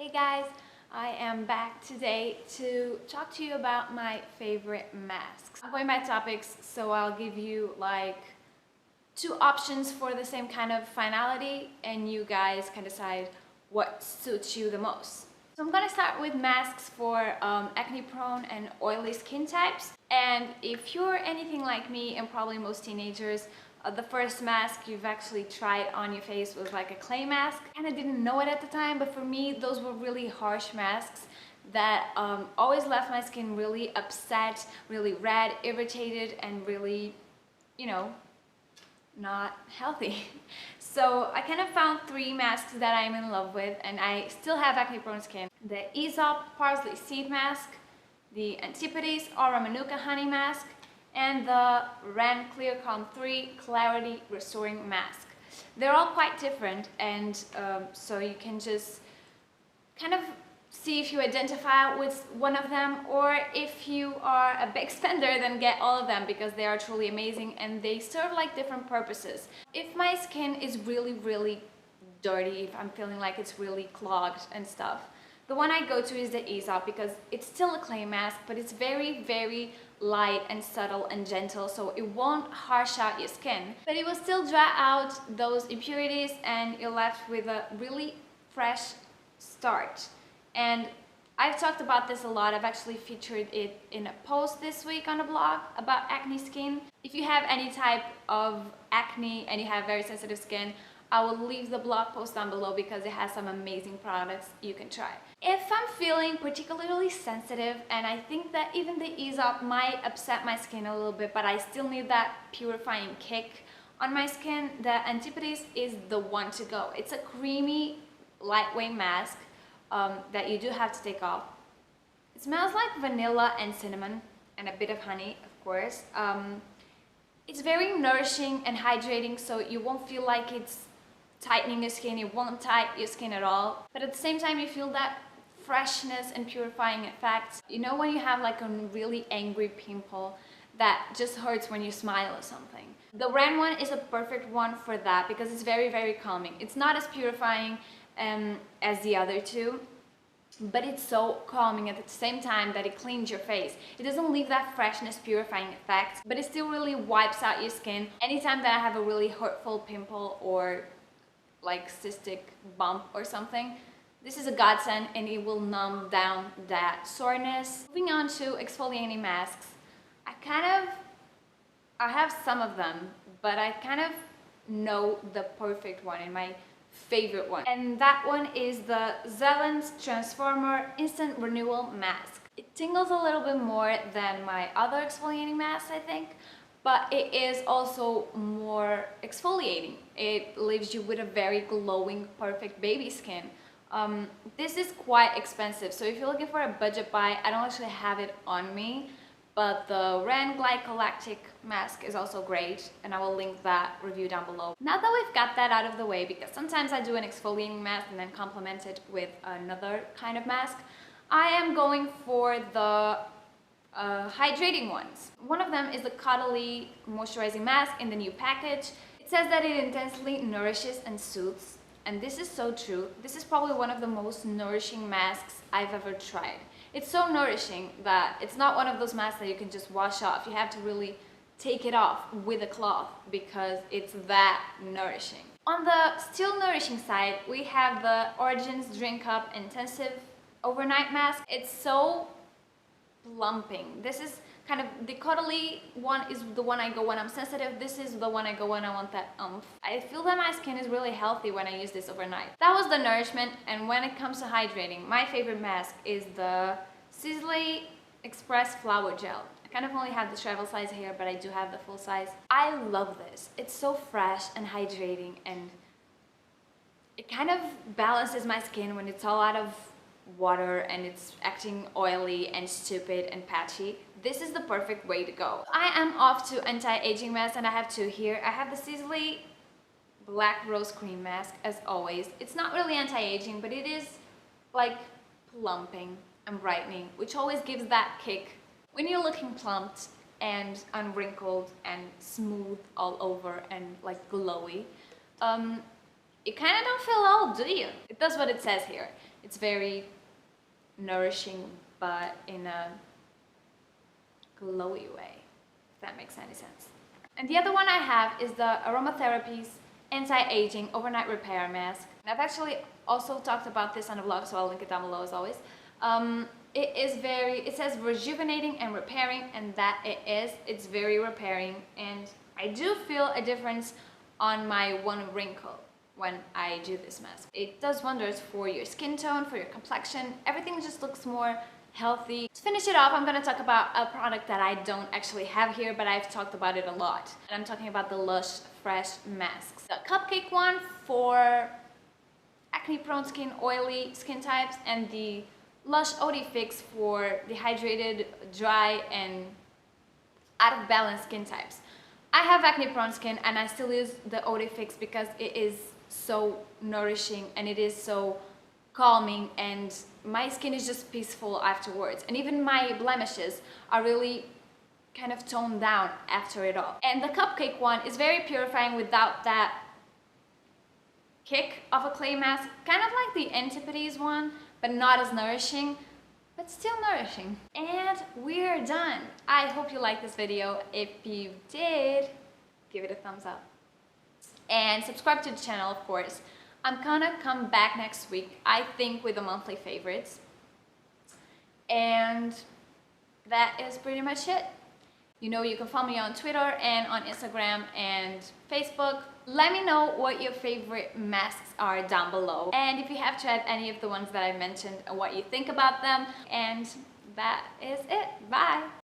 Hey guys, I am back today to talk to you about my favorite masks. I'm going by topics, so I'll give you like two options for the same kind of finality and you guys can decide what suits you the most. So I'm gonna start with masks for acne prone and oily skin types. And if you're anything like me and probably most teenagers, the first mask you've actually tried on your face was like a clay mask. I kind of didn't know it at the time, but for me those were really harsh masks that always left my skin really upset, really red, irritated, and really, you know, not healthy. So I kind of found three masks that I'm in love with, and I still have acne prone skin. The Aesop Parsley Seed Mask, the Antipodes Aura Manuka Honey Mask, and the Ren Clear Calm 3 Clarity Restoring Mask. They're all quite different, and so you can just kind of see if you identify with one of them, or if you are a big spender, then get all of them because they are truly amazing and they serve like different purposes. If my skin is really dirty, if I'm feeling like it's really clogged and stuff, the one I go to is the Aesop because it's still a clay mask, but it's very light and subtle and gentle, so it won't harsh out your skin, but it will still dry out those impurities and you're left with a really fresh start. And I've talked about this a lot. I've actually featured it in a post this week on the blog about acne skin. If you have any type of acne and you have very sensitive skin, I will leave the blog post down below because it has some amazing products you can try. If I'm feeling particularly sensitive, and I think that even the Aesop might upset my skin a little bit, but I still need that purifying kick on my skin, the Antipodes is the one to go. It's a creamy, lightweight mask that you do have to take off. It smells like vanilla and cinnamon and a bit of honey, of course. It's very nourishing and hydrating, so you won't feel like it's tightening your skin, it won't tighten your skin at all. But at the same time, you feel that freshness and purifying effect. You know when you have like a really angry pimple that just hurts when you smile or something? The Ren one is a perfect one for that because it's very calming. It's not as purifying as the other two, but it's so calming at the same time that it cleans your face. It doesn't leave that freshness purifying effect, but it still really wipes out your skin. Anytime that I have a really hurtful pimple or like cystic bump or something, this is a godsend and it will numb down that soreness. Moving on to exfoliating masks, I have some of them, but I kind of know the perfect one and my favorite one, and that one is the Zelens Transformer Instant Renewal Mask. It tingles a little bit more than my other exfoliating masks, I think, but it is also more exfoliating. It leaves you with a very glowing, perfect baby skin. This is quite expensive, so if you're looking for a budget buy, I don't actually have it on me, but the Ren Glycolactic mask is also great, and I will link that review down below. Now that we've got that out of the way, because sometimes I do an exfoliating mask and then complement it with another kind of mask, I am going for the hydrating ones. One of them is the Cuddly Moisturizing Mask in the new package. It says that it intensely nourishes and soothes, and this is so true. This is probably one of the most nourishing masks I've ever tried. It's so nourishing that it's not one of those masks that you can just wash off. You have to really take it off with a cloth because it's that nourishing. On the still nourishing side, we have the Origins Drink Up Intensive Overnight Mask. It's so plumping. This is kind of, the cuddly one is the one I go when I'm sensitive. This is the one I go when I want that oomph. I feel that my skin is really healthy when I use this overnight. That was the nourishment, and when it comes to hydrating, my favorite mask is the Sisley Express Flower Gel. I kind of only have the travel size here, but I do have the full size. I love this. It's so fresh and hydrating, and it kind of balances my skin when it's all out of water and it's acting oily and stupid and patchy. This is the perfect way to go. I am off to anti-aging masks, and I have two here. I have the Sisley Black Rose Cream Mask, as always. It's not really anti-aging, but it is like plumping and brightening, which always gives that kick when you're looking plumped and unwrinkled and smooth all over and like glowy. You kind of don't feel old, do you? It does what it says here. It's very nourishing, but in a glowy way, if that makes any sense. And the other one I have is the Aromatherapy's Anti-Aging Overnight Repair Mask. And I've actually also talked about this on a vlog, so I'll link it down below as always. It says rejuvenating and repairing, and that it is. It's very repairing, and I do feel a difference on my one wrinkle when I do this mask. It does wonders for your skin tone, for your complexion. Everything just looks more healthy. To finish it off, I'm going to talk about a product that I don't actually have here, but I've talked about it a lot. And I'm talking about the Lush Fresh masks. The cupcake one for acne-prone skin, oily skin types, and the Lush OD Fix for dehydrated, dry, and out of balance skin types. I have acne-prone skin, and I still use the OD Fix because it is so nourishing and it is so calming, and my skin is just peaceful afterwards, and even my blemishes are really kind of toned down after it all. And the cupcake one is very purifying without that kick of a clay mask, kind of like the Antipodes one, but not as nourishing, but still nourishing. And we're done. I hope you liked this video. If you did, give it a thumbs up and subscribe to the channel, of course. I'm gonna come back next week, I think, with the monthly favorites. And that is pretty much it. You know, you can follow me on Twitter and on Instagram and Facebook. Let me know what your favorite masks are down below. And if you have tried any of the ones that I mentioned and what you think about them. And that is it. Bye!